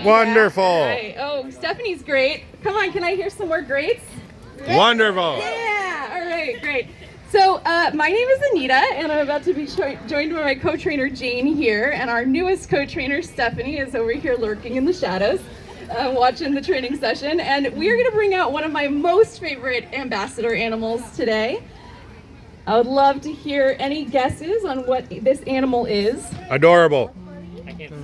Wonderful. All right. Oh, Stephanie's great. Come on, can I hear some more greats? Wonderful. Yeah. All right, great. So my name is Anita, and I'm about to be joined by my co-trainer Jane here, and our newest co-trainer Stephanie is over here lurking in the shadows, watching the training session. And we are going to bring out one of my most favorite ambassador animals today. I would love to hear any guesses on what this animal is. Adorable.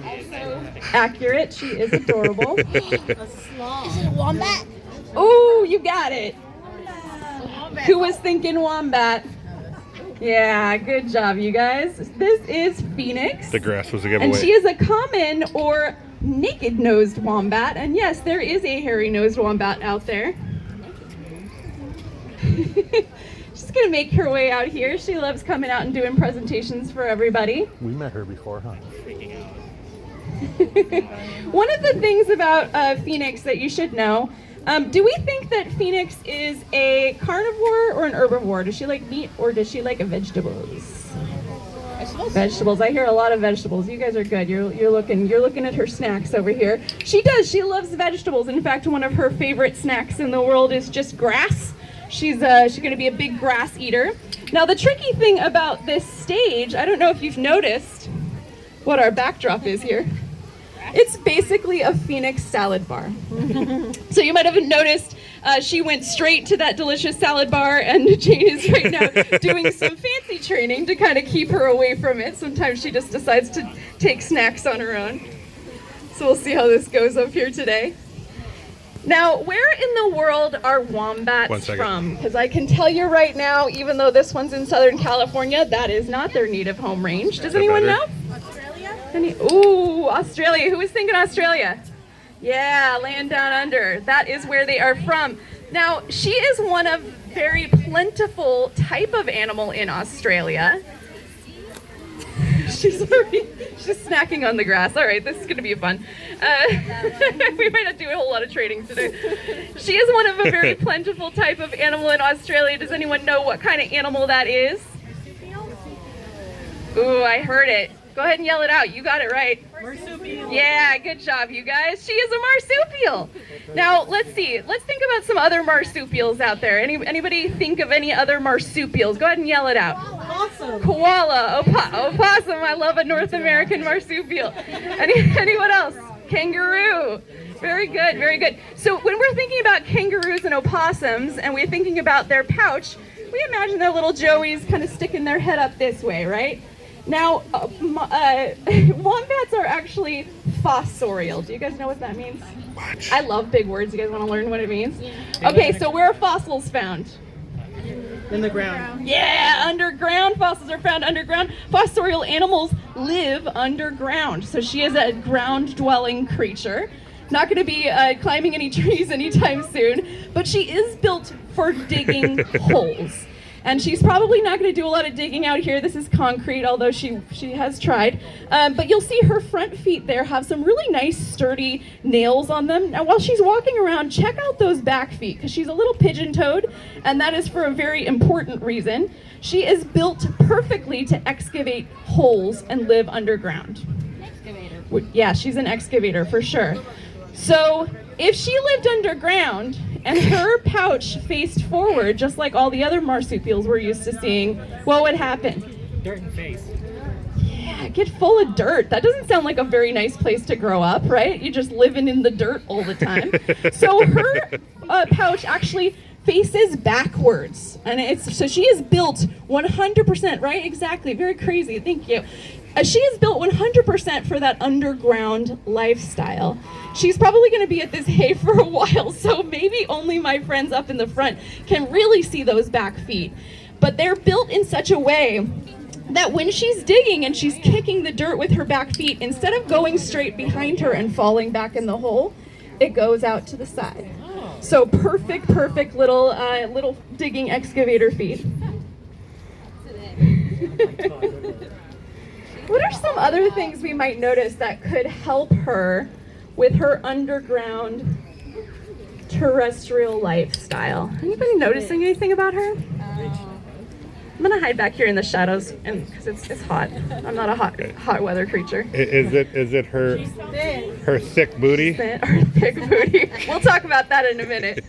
Also accurate. She is adorable. A sloth. Is it a wombat? Oh, you got it. Who was thinking wombat? Yeah, good job, you guys. This is Phoenix. The grass was a giveaway. And she is a common or naked-nosed wombat. And yes, there is a hairy-nosed wombat out there. She's gonna make her way out here. She loves coming out and doing presentations for everybody. We met her before, huh? One of the things about Phoenix that you should know, do we think that Phoenix is a carnivore or an herbivore? Does she like meat or does she like vegetables? Vegetables. I hear a lot of vegetables. You guys are good. You're looking at her snacks over here. She does. She loves vegetables. In fact, one of her favorite snacks in the world is just grass. She's going to be a big grass eater. Now, the tricky thing about this stage, I don't know if you've noticed what our backdrop is here. It's basically a Phoenix salad bar. So you might have noticed she went straight to that delicious salad bar, and Jane is right now doing some fancy training to kind of keep her away from it. Sometimes she just decides to take snacks on her own. So we'll see how this goes up here today. Now, where in the world are wombats from? Because I can tell you right now, even though this one's in Southern California, that is not their native home range. Does anyone know? Ooh, Australia. Who was thinking Australia? Yeah, land down under. That is where they are from. Now, she is one of very plentiful type of animal in Australia. She's snacking on the grass. All right, this is going to be fun. We might not do a whole lot of training today. She is one of a very plentiful type of animal in Australia. Does anyone know what kind of animal that is? Ooh, I heard it. Go ahead and yell it out. You got it right. Marsupial. Yeah, good job, you guys. She is a marsupial. Now, let's see. Let's think about some other marsupials out there. Anybody think of any other marsupials? Go ahead and yell it out. Awesome. Koala, opossum. I love a North American marsupial. Anyone else? Kangaroo. Very good, very good. So when we're thinking about kangaroos and opossums, and we're thinking about their pouch, we imagine their little joeys kind of sticking their head up this way, right? Now, wombats are actually fossorial. Do you guys know what that means? Watch. I love big words. You guys want to learn what it means? Yeah. Okay, so where are fossils found? In the ground. Yeah, underground. Fossils are found underground. Fossorial animals live underground. So she is a ground-dwelling creature. Not going to be climbing any trees anytime soon, but she is built for digging holes. And she's probably not going to do a lot of digging out here. This is concrete, although she has tried. But you'll see her front feet there have some really nice sturdy nails on them. Now, while she's walking around, check out those back feet, because she's a little pigeon-toed, and that is for a very important reason. She is built perfectly to excavate holes and live underground. Excavator. Yeah, she's an excavator for sure. So if she lived underground and her pouch faced forward, just like all the other marsupials we're used to seeing, what would happen? Dirt in the face. Yeah, get full of dirt. That doesn't sound like a very nice place to grow up, right? You're just living in the dirt all the time. So her pouch actually faces backwards, and so she is built 100%, right? Exactly. Very crazy. Thank you. She is built 100% for that underground lifestyle. She's probably going to be at this hay for a while, so maybe only my friends up in the front can really see those back feet. But they're built in such a way that when she's digging and she's kicking the dirt with her back feet, instead of going straight behind her and falling back in the hole, it goes out to the side. So perfect little digging excavator feet. What are some other things we might notice that could help her with her underground terrestrial lifestyle? Anybody noticing anything about her? I'm gonna hide back here in the shadows, and because it's hot. I'm not a hot weather creature. Is it her thick booty? Or thick booty. We'll talk about that in a minute.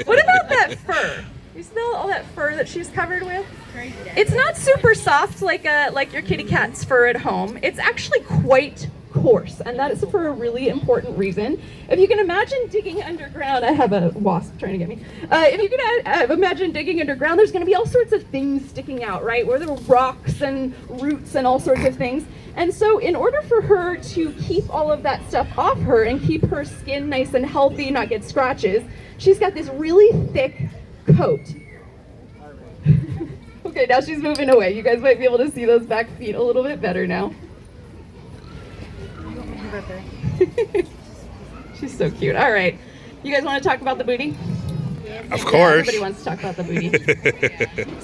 What about that fur? You smell all that fur that she's covered with? It's not super soft like your kitty cat's fur at home. It's actually quite coarse, and that is for a really important reason. If you can imagine digging underground, I have a wasp trying to get me. If you can imagine digging underground, there's going to be all sorts of things sticking out, right? Where there are rocks and roots and all sorts of things. And so in order for her to keep all of that stuff off her and keep her skin nice and healthy, not get scratches, she's got this really thick coat. Okay, now she's moving away. You guys might be able to see those back feet a little bit better now. She's so cute. All right. You guys want to talk about the booty? Of course. Everybody wants to talk about the booty.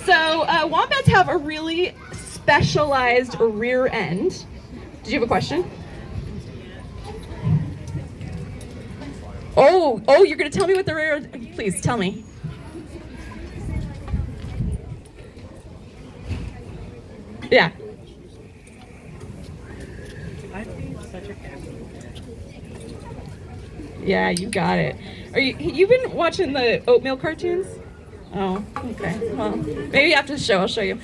So wombats have a really specialized rear end. Did you have a question? Oh, you're going to tell me what the rear end... Please, tell me. Yeah. Yeah, you got it. You've been watching the oatmeal cartoons? Oh, okay. Well, maybe after the show I'll show you.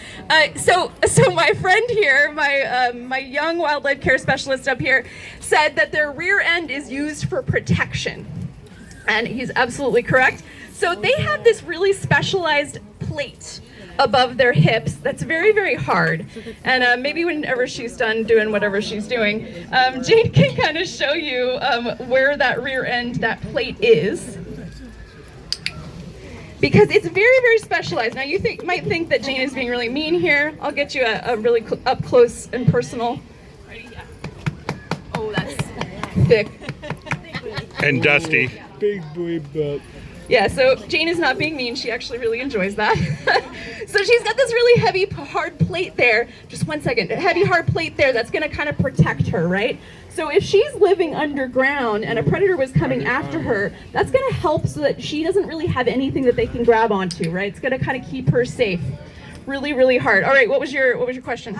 So my friend here, my young wildlife care specialist up here, said that their rear end is used for protection, and he's absolutely correct. So they have this really specialized plate above their hips that's very, very hard. And maybe whenever she's done doing whatever she's doing, Jane can kind of show you where that rear end, that plate is. Because it's very, very specialized. Now you might think that Jane is being really mean here. I'll get you a really up close and personal. Oh, that's thick. And dusty. Big boy butt. Yeah, so Jane is not being mean. She actually really enjoys that. So she's got this really heavy, hard plate there. Just one second. A heavy, hard plate there that's going to kind of protect her, right? So if she's living underground and a predator was coming after her, that's going to help so that she doesn't really have anything that they can grab onto, right? It's going to kind of keep her safe. Really, really hard. All right, what was your question?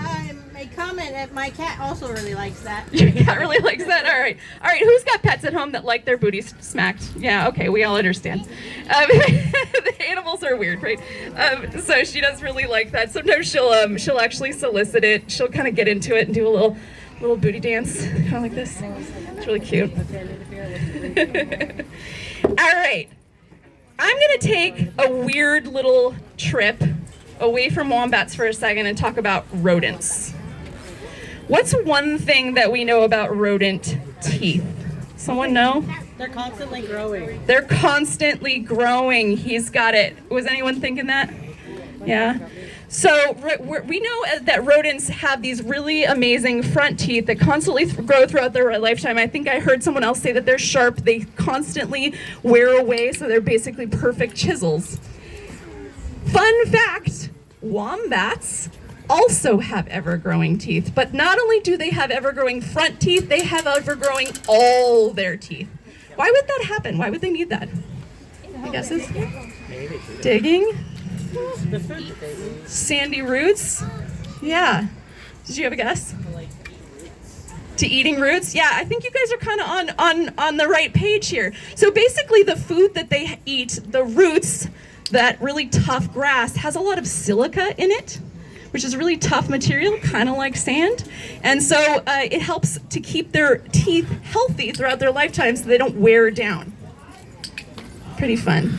My comment that my cat also really likes that. Your cat really likes that? All right. Who's got pets at home that like their booties smacked? Yeah, okay, we all understand. The animals are weird, right? So she does really like that. Sometimes she'll actually solicit it. She'll kind of get into it and do a little booty dance, kind of like this. It's really cute. All right. I'm going to take a weird little trip away from wombats for a second and talk about rodents. What's one thing that we know about rodent teeth? Someone know? They're constantly growing. They're constantly growing. He's got it. Was anyone thinking that? Yeah. So we know that rodents have these really amazing front teeth that constantly grow throughout their lifetime. I think I heard someone else say that they're sharp. They constantly wear away, so they're basically perfect chisels. Fun fact, wombats also have ever-growing teeth, but not only do they have ever-growing front teeth, they have ever-growing all their teeth. Why would that happen? Why would they need that? Any guesses? Digging? Sandy roots? Yeah. Did you have a guess? To eating roots? Yeah, I think you guys are kind of on the right page here. So basically the food that they eat, the roots, that really tough grass, has a lot of silica in it, which is a really tough material, kind of like sand. And so it helps to keep their teeth healthy throughout their lifetime so they don't wear down. Pretty fun.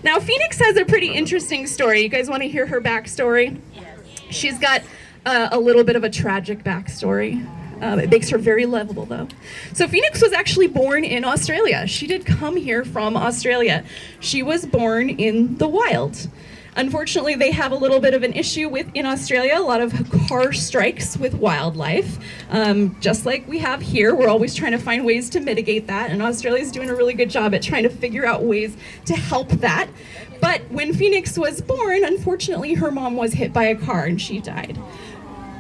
Now, Phoenix has a pretty interesting story. You guys want to hear her backstory? She's got a little bit of a tragic backstory. It makes her very lovable, though. So Phoenix was actually born in Australia. She did come here from Australia. She was born in the wild. Unfortunately, they have a little bit of an issue in Australia, a lot of car strikes with wildlife. Just like we have here, we're always trying to find ways to mitigate that, and Australia's doing a really good job at trying to figure out ways to help that. But when Phoenix was born, unfortunately, her mom was hit by a car and she died.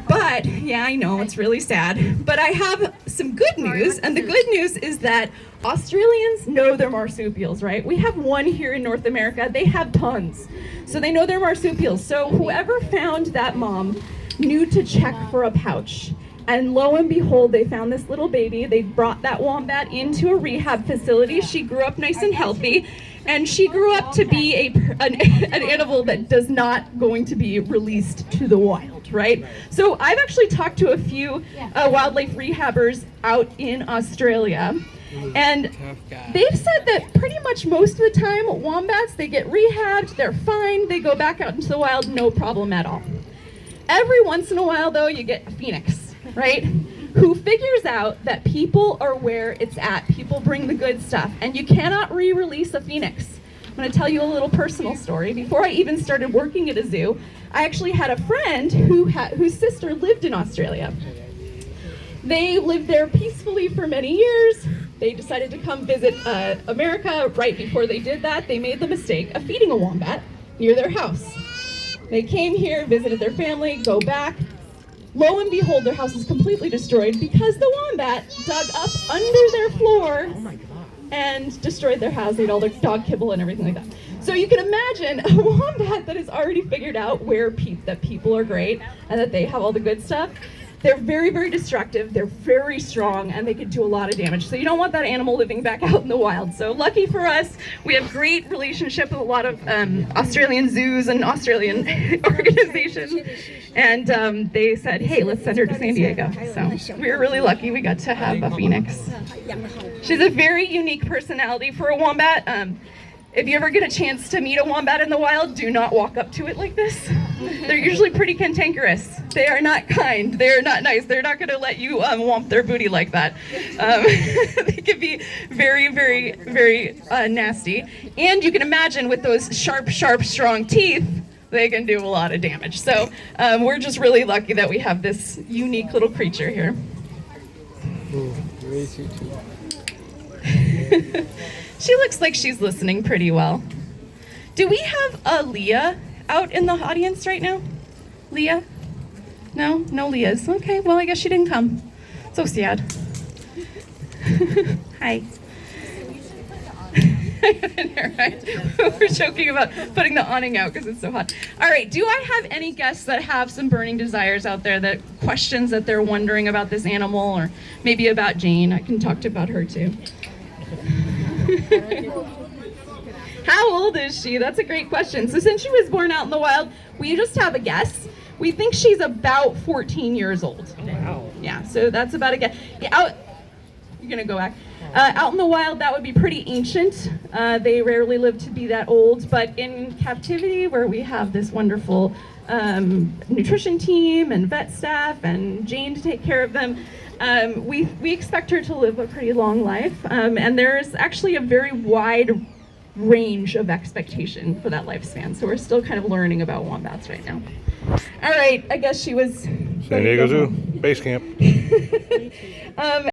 But, yeah, I know, it's really sad. But I have some good news, and the good news is that Australians know their marsupials, right? We have one here in North America. They have tons. So they know their marsupials. So whoever found that mom knew to check for a pouch. And lo and behold, they found this little baby. They brought that wombat into a rehab facility. She grew up nice and healthy. And she grew up to be an animal that does not going to be released to the wild, right? So I've actually talked to a few wildlife rehabbers out in Australia. And they've said that pretty much most of the time, wombats, they get rehabbed, they're fine, they go back out into the wild, no problem at all. Every once in a while, though, you get a phoenix, right? Who figures out that people are where it's at. People bring the good stuff, and you cannot re-release a phoenix. I'm going to tell you a little personal story. Before I even started working at a zoo, I actually had a friend whose sister lived in Australia. They lived there peacefully for many years. They decided to come visit America. Right before they did that, they made the mistake of feeding a wombat near their house. They came here, visited their family, go back. Lo and behold, their house is completely destroyed because the wombat dug up under their floor and destroyed their house, ate all their dog kibble and everything like that. So you can imagine a wombat that has already figured out where that people are great and that they have all the good stuff. They're very, very destructive, they're very strong, and they could do a lot of damage. So you don't want that animal living back out in the wild. So lucky for us, we have great relationship with a lot of Australian zoos and Australian organizations. And they said, hey, let's send her to San Diego. So we were really lucky we got to have a phoenix. She's a very unique personality for a wombat. If you ever get a chance to meet a wombat in the wild, do not walk up to it like this. They're usually pretty cantankerous. They are not kind. They are not nice. They're not going to let you womp their booty like that. They can be very, very, very nasty. And you can imagine with those sharp, sharp, strong teeth, they can do a lot of damage. So we're just really lucky that we have this unique little creature here. She looks like she's listening pretty well. Do we have Leah out in the audience right now? Leah? No? No Leahs. Okay, well, I guess she didn't come. So sad. Hi. We're joking about putting the awning out because it's so hot. All right, do I have any guests that have some burning desires out there, that questions that they're wondering about this animal, or maybe about Jane? I can talk about her too. How old is she? That's a great question. So since she was born out in the wild, we just have a guess. We think she's about 14 years old. Wow. Yeah, so that's about a guess. Yeah, you're gonna go back. Out in the wild, that would be pretty ancient. They rarely live to be that old, but in captivity, where we have this wonderful nutrition team and vet staff and Jane to take care of them, we expect her to live a pretty long life, and there's actually a very wide range of expectation for that lifespan. So we're still kind of learning about wombats right now. All right, I guess she was San Diego Zoo, Basecamp.